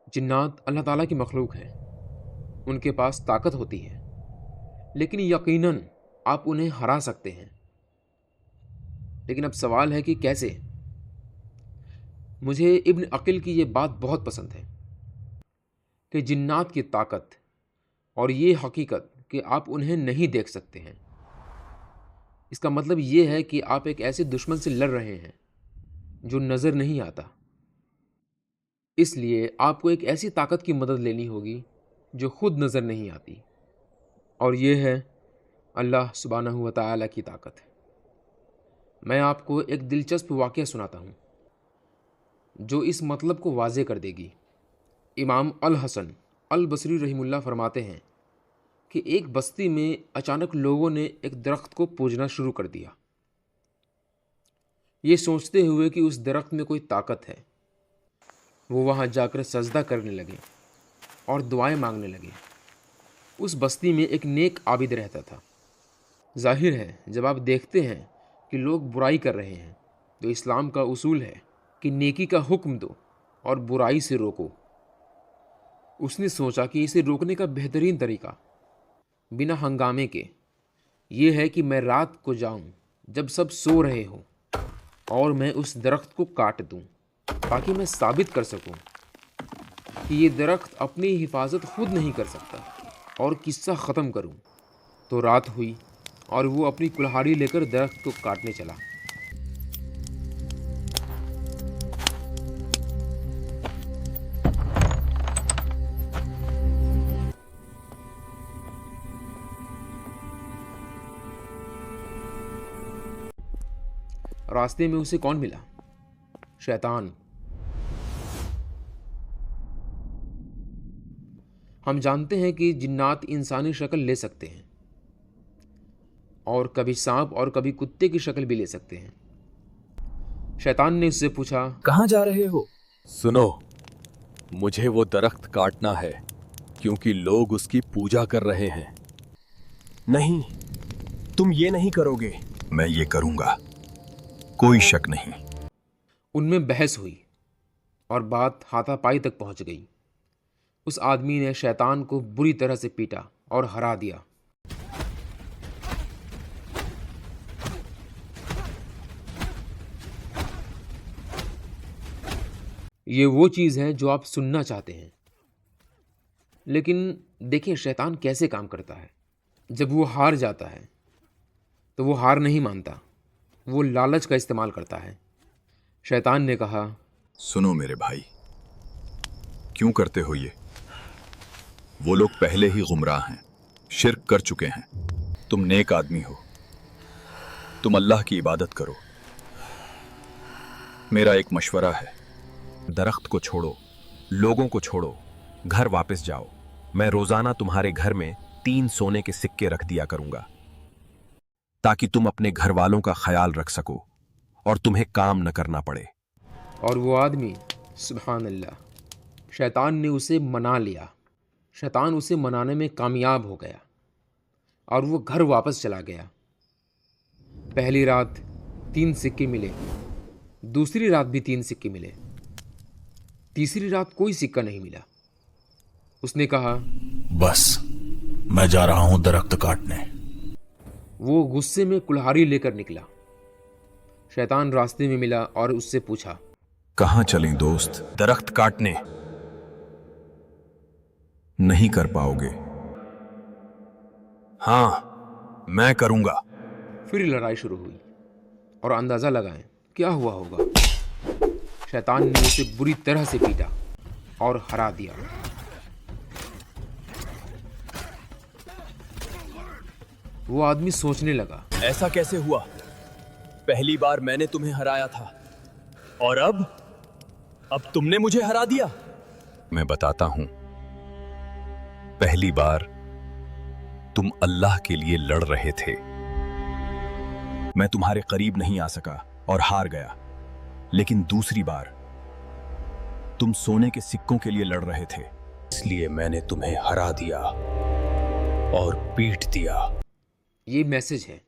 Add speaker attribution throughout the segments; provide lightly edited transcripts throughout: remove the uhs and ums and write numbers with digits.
Speaker 1: جنات اللہ تعالیٰ کی مخلوق ہیں، ان کے پاس طاقت ہوتی ہے، لیکن یقیناً آپ انہیں ہرا سکتے ہیں۔ لیکن اب سوال ہے کہ کیسے؟ مجھے ابن عقل کی یہ بات بہت پسند ہے کہ جنات کی طاقت اور یہ حقیقت کہ آپ انہیں نہیں دیکھ سکتے ہیں، اس کا مطلب یہ ہے کہ آپ ایک ایسے دشمن سے لڑ رہے ہیں جو نظر نہیں آتا۔ اس لیے آپ کو ایک ایسی طاقت کی مدد لینی ہوگی جو خود نظر نہیں آتی، اور یہ ہے اللہ سبحانہ و تعالیٰ کی طاقت۔ میں آپ کو ایک دلچسپ واقعہ سناتا ہوں جو اس مطلب کو واضح کر دے گی۔ امام الحسن البصری رحمہ اللہ فرماتے ہیں کہ ایک بستی میں اچانک لوگوں نے ایک درخت کو پوجنا شروع کر دیا، یہ سوچتے ہوئے کہ اس درخت میں کوئی طاقت ہے۔ وہ وہاں جا کر سجدہ کرنے لگے اور دعائیں مانگنے لگے۔ اس بستی میں ایک نیک عابد رہتا تھا۔ ظاہر ہے جب آپ دیکھتے ہیں کہ لوگ برائی کر رہے ہیں تو اسلام کا اصول ہے کہ نیکی کا حکم دو اور برائی سے روکو۔ اس نے سوچا کہ اسے روکنے کا بہترین طریقہ بنا ہنگامے کے یہ ہے کہ میں رات کو جاؤں جب سب سو رہے ہوں اور میں اس درخت کو کاٹ دوں تاکہ میں ثابت کر سکوں کہ یہ درخت اپنی حفاظت خود نہیں کر سکتا، اور قصہ ختم کروں۔ تو رات ہوئی اور وہ اپنی کلہاڑی لے کر درخت کو کاٹنے چلا۔ راستے میں اسے کون ملا؟ شیطان۔ ہم جانتے ہیں کہ جنات انسانی شکل لے سکتے ہیں، اور کبھی سانپ اور کبھی کتے کی شکل بھی لے سکتے ہیں۔ شیطان نے اس سے پوچھا،
Speaker 2: کہاں جا رہے ہو؟
Speaker 3: سنو، مجھے وہ درخت کاٹنا ہے کیونکہ لوگ اس کی پوجا کر رہے ہیں۔
Speaker 2: نہیں، تم یہ نہیں کرو گے۔
Speaker 4: میں یہ کروں گا، کوئی شک نہیں۔
Speaker 1: ان میں بحث ہوئی اور بات ہاتھا پائی تک پہنچ گئی۔ اس آدمی نے شیطان کو بری طرح سے پیٹا اور ہرا دیا۔ یہ وہ چیز ہے جو آپ سننا چاہتے ہیں، لیکن دیکھیں شیطان کیسے کام کرتا ہے۔ جب وہ ہار جاتا ہے تو وہ ہار نہیں مانتا، وہ لالچ کا استعمال کرتا ہے۔ شیطان نے کہا،
Speaker 4: سنو میرے بھائی، کیوں کرتے ہو یہ؟ وہ لوگ پہلے ہی گمراہ ہیں، شرک کر چکے ہیں۔ تم نیک آدمی ہو، تم اللہ کی عبادت کرو۔ میرا ایک مشورہ ہے،
Speaker 5: درخت کو چھوڑو، لوگوں کو چھوڑو، گھر واپس جاؤ۔ میں روزانہ تمہارے گھر میں 3 سونے کے سکے رکھ دیا کروں گا تاکہ تم اپنے گھر والوں کا خیال رکھ سکو اور تمہیں کام نہ کرنا پڑے۔
Speaker 1: اور وہ آدمی، سبحان اللہ، شیطان نے اسے منا لیا۔ شیطان اسے منانے میں کامیاب ہو گیا اور وہ گھر واپس چلا گیا۔ پہلی رات 3 سکے ملے، دوسری رات بھی 3 سکے ملے، تیسری رات کوئی سکہ نہیں ملا۔ اس نے کہا،
Speaker 6: بس میں جا رہا ہوں درخت کاٹنے۔
Speaker 1: وہ غصے میں کلہاڑی لے کر نکلا۔ شیطان راستے میں ملا اور اس سے پوچھا،
Speaker 4: کہاں چلیں دوست؟
Speaker 5: درخت کاٹنے۔
Speaker 4: نہیں کر پاؤ گے۔
Speaker 5: ہاں، میں کروں گا۔
Speaker 1: پھر لڑائی شروع ہوئی، اور اندازہ لگائیں کیا ہوا ہوگا۔ شیطان نے اسے بری طرح سے پیٹا اور ہرا دیا۔ وہ آدمی سوچنے لگا،
Speaker 2: ایسا کیسے ہوا؟ پہلی بار میں نے تمہیں ہرایا تھا، اور اب تم نے مجھے ہرا دیا۔
Speaker 4: میں بتاتا ہوں، پہلی بار تم اللہ کے لیے لڑ رہے تھے،
Speaker 5: میں تمہارے قریب نہیں آ سکا اور ہار گیا، لیکن دوسری بار تم سونے کے سکوں کے لیے لڑ رہے تھے، اس لیے میں نے تمہیں ہرا دیا اور پیٹ دیا۔
Speaker 1: یہ میسج ہے۔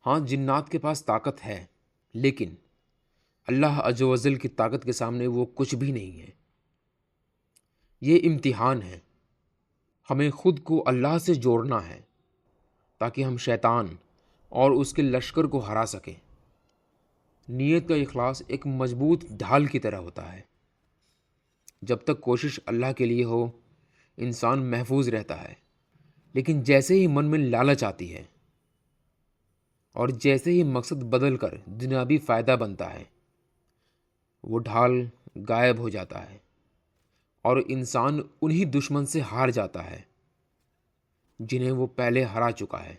Speaker 1: ہاں، جنات کے پاس طاقت ہے، لیکن اللہ عز و جل کی طاقت کے سامنے وہ کچھ بھی نہیں ہے۔ یہ امتحان ہے. ہمیں خود کو اللہ سے جوڑنا ہے تاکہ ہم شیطان اور اس کے لشکر کو ہرا سکیں. نیت کا اخلاص ایک مضبوط ڈھال کی طرح ہوتا ہے. جب تک کوشش اللہ کے لیے ہو انسان محفوظ رہتا ہے، لیکن جیسے ہی من میں لالچ آتی ہے اور جیسے ہی مقصد بدل کر دنیاوی فائدہ بنتا ہے، وہ ڈھال غائب ہو جاتا ہے اور انسان انہی دشمن سے ہار جاتا ہے جنہیں وہ پہلے ہرا چکا ہے.